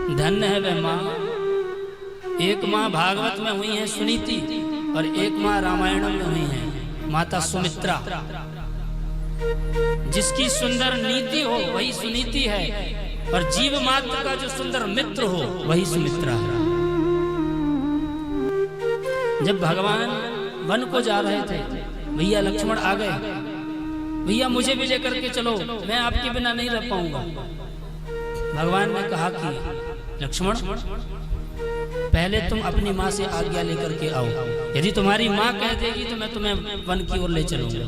धन्य है वह माँ। एक माँ भागवत में हुई है सुनीति और एक माँ रामायण में हुई है माता सुमित्रा। जिसकी सुंदर नीति हो वही सुनीति है और जीव मात्र का जो सुंदर मित्र हो वही सुमित्रा है। जब भगवान वन को जा रहे थे, भैया लक्ष्मण आ गए, भैया मुझे भी लेकर के चलो, मैं आपके बिना नहीं रह पाऊंगा। भगवान ने कहा कि लक्ष्मण पहले तुम अपनी माँ से आज्ञा लेकर के आओ, यदि तुम्हारी माँ कह देगी तो मैं तुम्हें वन की ओर ले चलूंगा।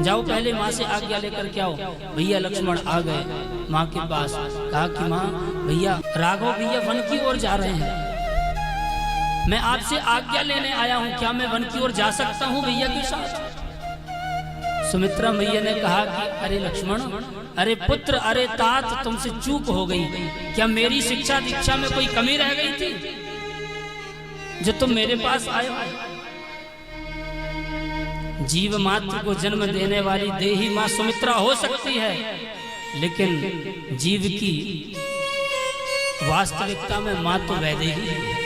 जाओ पहले माँ से आज्ञा लेकर के आओ। भैया लक्ष्मण आ गए माँ के पास, कहा कि माँ भैया राघव भैया वन की ओर जा रहे हैं, मैं आपसे आज्ञा लेने आया हूँ, क्या मैं वन की ओर जा सकता हूँ भैया के साथ? सुमित्रा मैया ने कहा कि अरे लक्ष्मण, अरे पुत्र, अरे तात, तुमसे चूक हो गई। क्या मेरी शिक्षा दीक्षा में कोई कमी रह गई थी जो तुम मेरे पास आए हो? जीव मात्र को जन्म देने वाली देही माँ सुमित्रा हो सकती है, लेकिन जीव की वास्तविकता में माँ तो वैदेही है।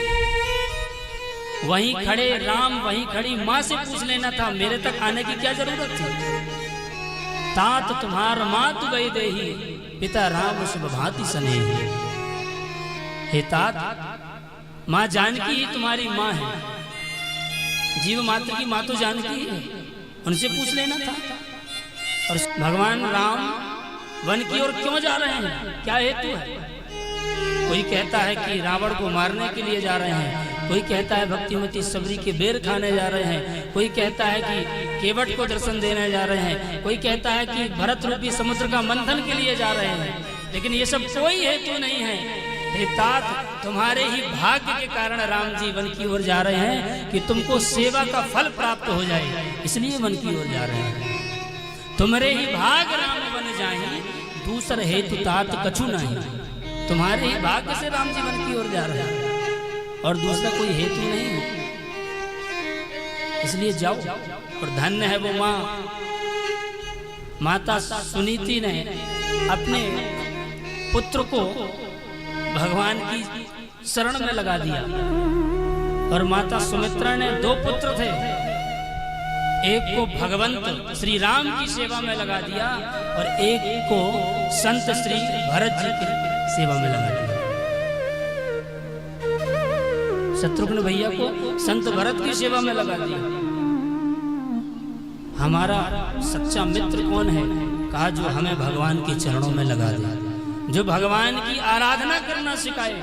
वहीं खड़े राम, वहीं खड़ी माँ से पूछ लेना था, मेरे तक आने की क्या जरूरत थी? तात तुम्हार मात गई देही, पिता राम शुभ भांति स्नेही। हे तात, माँ जानकी ही तुम्हारी माँ है, जीव मात्र की माँ तो जानकी है, उनसे पूछ लेना था। और भगवान राम वन की ओर क्यों जा रहे हैं, क्या हेतु है? कोई कहता है कि रावण को मारने के लिए जा रहे हैं, कोई कहता है भक्तिमती सबरी के बेर खाने जा रहे हैं, कोई कहता है कि केवट को दर्शन देने जा रहे हैं, कोई कहता है कि भरत रूपी समुद्र का मंथन के लिए जा रहे हैं। लेकिन ये सब कोई हेतु नहीं है। हे तात, तुम्हारे ही भाग्य के कारण राम जी वन की ओर जा रहे हैं कि तुमको सेवा का फल प्राप्त हो जाए, इसलिए वन की ओर जा रहे हैं। तुम्हारे ही भाग राम बन जाए, दूसर हेतु तात कछु नहीं। तुम्हारे ही भाग्य से राम जी वन की ओर जा रहे हैं और दूसरा कोई हेतु नहीं है, इसलिए जाओ। और धन्य है वो माँ, माता सुनीति ने अपने पुत्र को भगवान की शरण में लगा दिया। और माता सुमित्रा ने दो पुत्र थे, एक को भगवंत श्री राम की सेवा में लगा दिया और एक को संत श्री भरत जी की सेवा में लगा दिया। शत्रुघ्न भैया को संत भरत की सेवा में लगा दिया। हमारा सच्चा मित्र कौन है? कहा जो हमें भगवान के चरणों में लगा दे, जो भगवान की आराधना करना सिखाए,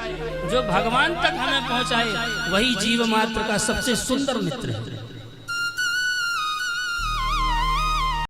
जो भगवान तक हमें पहुंचाए, वही जीव मात्र का सबसे सुंदर मित्र है।